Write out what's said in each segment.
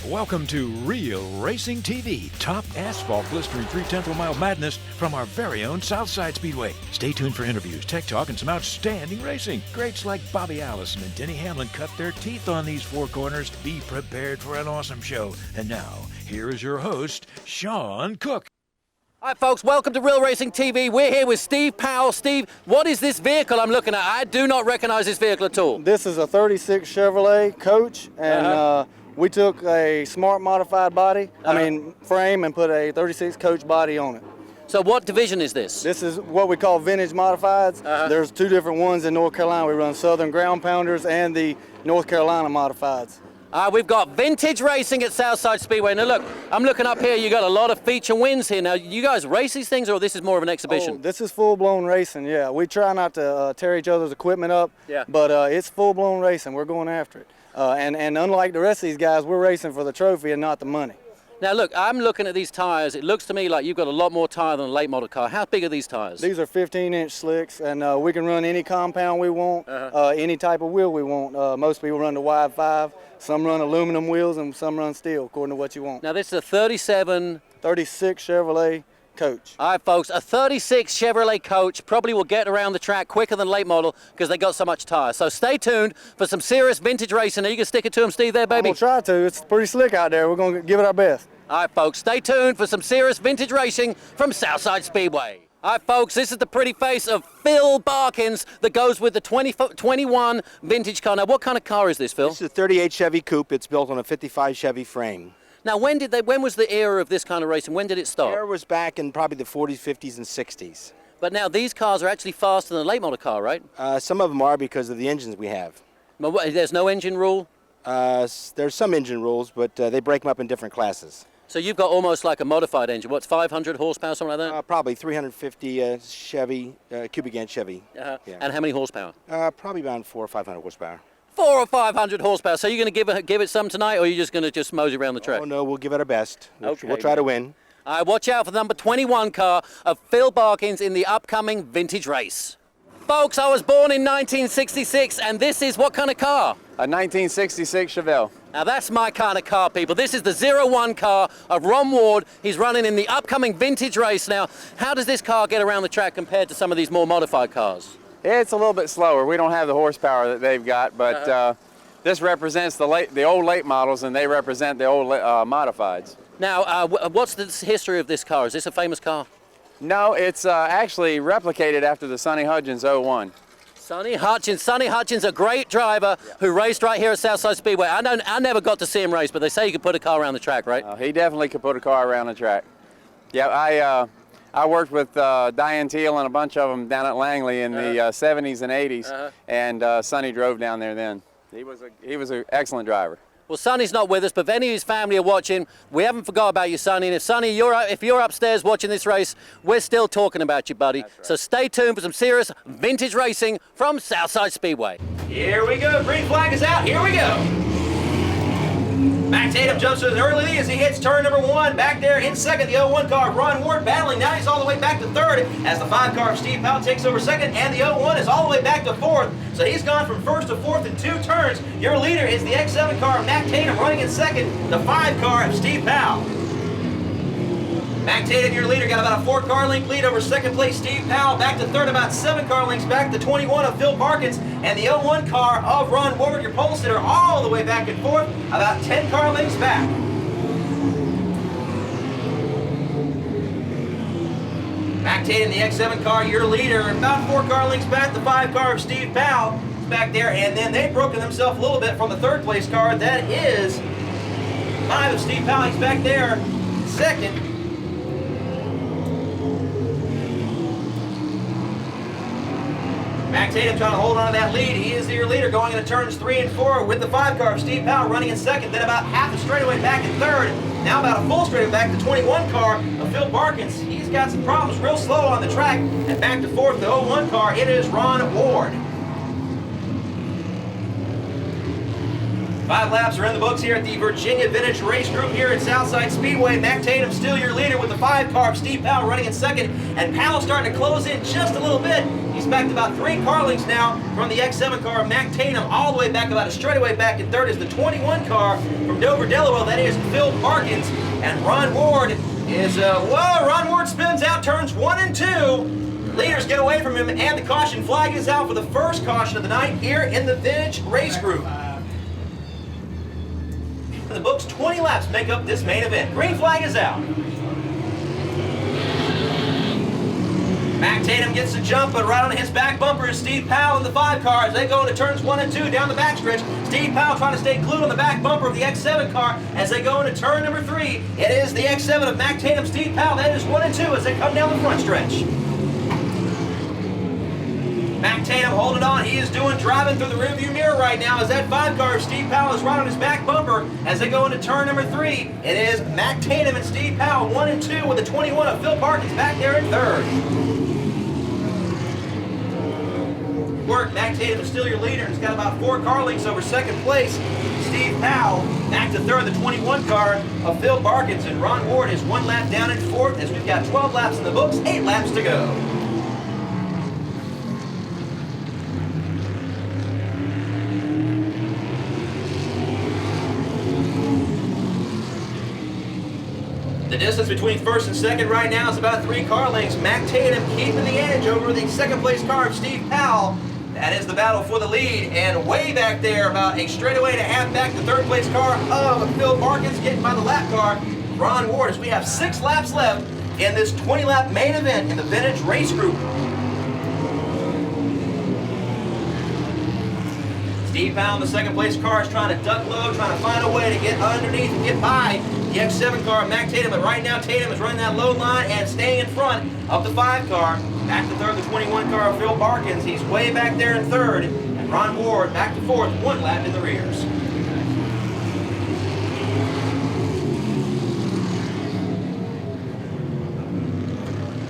Welcome to Real Racing TV, top asphalt blistering 3/10 of a mile madness from our very own Southside Speedway. Stay tuned for interviews, tech talk, and some outstanding racing. Greats like Bobby Allison and Denny Hamlin cut their teeth on these four corners. Be prepared for an awesome show. And now, here is your host, Sean Cook. All right, folks, welcome to Real Racing TV. We're here with Steve Powell. Steve, what is this vehicle I'm looking at? I do not recognize this vehicle at all. This is a 36 Chevrolet Coach, and we took a smart modified body, frame, and put a 36 Coach body on it. So what division is this? This is what we call vintage modifieds. There's two different ones in North Carolina. We run Southern Ground Pounders and the North Carolina modifieds. We've got vintage racing at Southside Speedway. Now look, I'm looking up here, you got a lot of feature wins here. Now, you guys race these things, or this is more of an exhibition? Oh, this is full-blown racing, yeah. We try not to tear each other's equipment up, but it's full-blown racing. We're going after it. And unlike the rest of these guys, we're racing for the trophy and not the money. Now look, I'm looking at these tires. It looks to me like you've got a lot more tire than a late model car. How big are these tires? These are 15-inch slicks, and we can run any compound we want, any type of wheel we want. Most people run the wide 5. Some run aluminum wheels and some run steel, according to what you want. Now this is a 36 Chevrolet Coach. All right, folks, a 36 Chevrolet Coach probably will get around the track quicker than late model because they got so much tire. So stay tuned for some serious vintage racing. Are you going to stick it to them, Steve, there, baby? I'm going to try to. It's pretty slick out there. We're going to give it our best. All right, folks, stay tuned for some serious vintage racing from Southside Speedway. All right, folks, this is the pretty face of Phill Bakens that goes with the 21 vintage car. Now, what kind of car is this, Phil? This is a 38 Chevy Coupe. It's built on a 55 Chevy frame. Now, when was the era of this kind of racing? When did it start? The era was back in probably the 40s, 50s, and 60s. But now these cars are actually faster than a late model car, right? Some of them are because of the engines we have. There's no engine rule? There's some engine rules, but they break them up in different classes. So you've got almost like a modified engine. What's 500 horsepower, something like that? Probably 350 Chevy, cubic inch Chevy. Yeah. And how many horsepower? Probably around 400 or 500 horsepower. 400 or 500 horsepower. So you're going to give it some tonight, or are you just going to just mosey around the track? Oh, no, we'll give it our best. We'll try to win. All right, watch out for the number 21 car of Phill Bakens in the upcoming vintage race. Folks, I was born in 1966, and this is what kind of car? A 1966 Chevelle. Now that's my kind of car, people. This is the 01 car of Ron Ward. He's running in the upcoming vintage race. Now, how does this car get around the track compared to some of these more modified cars? It's a little bit slower. We don't have the horsepower that they've got, but this represents the old late models, and they represent the old modifieds. Now, what's the history of this car? Is this a famous car? No, it's actually replicated after the Sonny Hutchins 01. Sonny Hutchins, a great driver who raced right here at Southside Speedway. I never got to see him race, but they say you could put a car around the track, right? He definitely could put a car around the track. Yeah, I worked with Diane Teal and a bunch of them down at Langley in the 70s and 80s, and Sonny drove down there then. He was an excellent driver. Well, Sonny's not with us, but if any of his family are watching, we haven't forgot about you, Sonny. And if Sonny, if you're upstairs watching this race, we're still talking about you, buddy. Right. So stay tuned for some serious vintage racing from Southside Speedway. Here we go. Green flag is out. Here we go. Max Tatum jumps to an early lead as he hits turn number 1. Back there in second, the 01 car, Ron Ward battling. Now he's all the way back to third as the 5 car of Steve Powell takes over second, and the 01 is all the way back to fourth. So he's gone from first to fourth in 2 turns. Your leader is the X7 car of Max Tatum running in second, the 5 car of Steve Powell. Max Tatum, your leader, got about a 4 car length lead over second place Steve Powell. Back to third, about 7 car lengths back. The 21 of Phill Bakens and the 01 car of Ron Ward. Your pole sitter all the way back and forth, about 10 car lengths back. Max Tatum, the X7 car, your leader, about 4 car lengths back. The 5 car of Steve Powell is back there, and then they've broken themselves a little bit from the 3rd place car. That is 5 of Steve Powell. He's back there second. Max Tatum trying to hold on to that lead. He is your leader going into turns 3 and 4 with the 5 car of Steve Powell running in second. Then about half a straightaway back in third. Now about a full straightaway back. The 21 car of Phill Bakens. He's got some problems, real slow on the track. And back to fourth, the 01 car. It is Ron Ward. 5 laps are in the books here at the Virginia Vintage Race Group here at Southside Speedway. Max Tatum still your leader with the 5 car of Steve Powell running in second. And Powell starting to close in just a little bit. He's back to about 3 car lengths now from the X7 car of Mac Tatum, all the way back about a straightaway back in third is the 21 car from Dover, Delaware. That is Phill Bakens. And Ron Ward is, Ron Ward spins out turns 1 and 2. Leaders get away from him, and the caution flag is out for the first caution of the night here in the Vintage Race Group. In the books, 20 laps make up this main event. Green flag is out. Mac Tatum gets the jump, but right on his back bumper is Steve Powell in the 5 car as they go into turns 1 and 2 down the backstretch. Steve Powell trying to stay glued on the back bumper of the X7 car as they go into turn number 3. It is the X7 of Mac Tatum, Steve Powell. That is 1 and 2 as they come down the front stretch. Mac Tatum holding on. He is driving through the rearview mirror right now as that 5 car of Steve Powell is right on his back bumper as they go into turn number 3. It is Mac Tatum and Steve Powell 1 and 2 with the 21 of Phill Bakens back there in third. Work, Mac Tatum is still your leader and has got about 4 car lengths over second place. Steve Powell back to third, the 21 car of Phill Bakens, and Ron Ward is 1 lap down in fourth as we've got 12 laps in the books, 8 laps to go. The distance between first and second right now is about 3 car lengths. Mac Tatum keeping the edge over the second place car of Steve Powell. That is the battle for the lead. And way back there, about a straightaway and a half back, the third place car of Phill Bakens getting by the lap car, Ron Ward, as we have 6 laps left in this 20-lap main event in the Vintage Race Group. Steve Powell in the second place car is trying to duck low, trying to find a way to get underneath and get by the X7 car of Mac Tatum, but right now Tatum is running that low line and staying in front of the 5 car. Back to third, the 21 car of Phill Bakens. He's way back there in third, and Ron Ward back to fourth, 1 lap in the rears.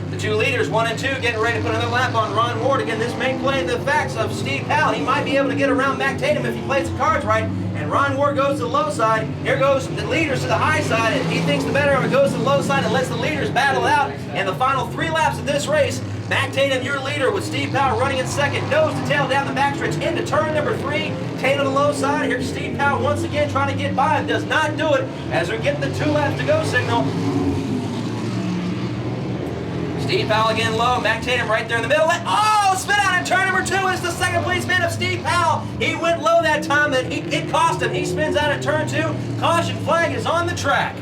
The 2 leaders, 1 and 2, getting ready to put another lap on Ron Ward. Again, this may play the facts of Steve Powell. He might be able to get around Mac Tatum if he plays the cards right. And Ron Ward goes to the low side. Here goes the leaders to the high side, and he thinks the better of it goes to the low side and lets the leaders battle out. And the final 3 laps of this race, Mac Tatum, your leader, with Steve Powell running in second, nose to tail down the backstretch into turn number 3. Tatum to the low side. Here's Steve Powell once again trying to get by and does not do it as they're getting the 2 laps to go signal. Steve Powell again low, Mac Tatum right there in the middle. Oh, spin out in turn number 2 is the second place man of Steve Powell. He went low that time and it cost him. He spins out in turn 2. Caution flag is on the track.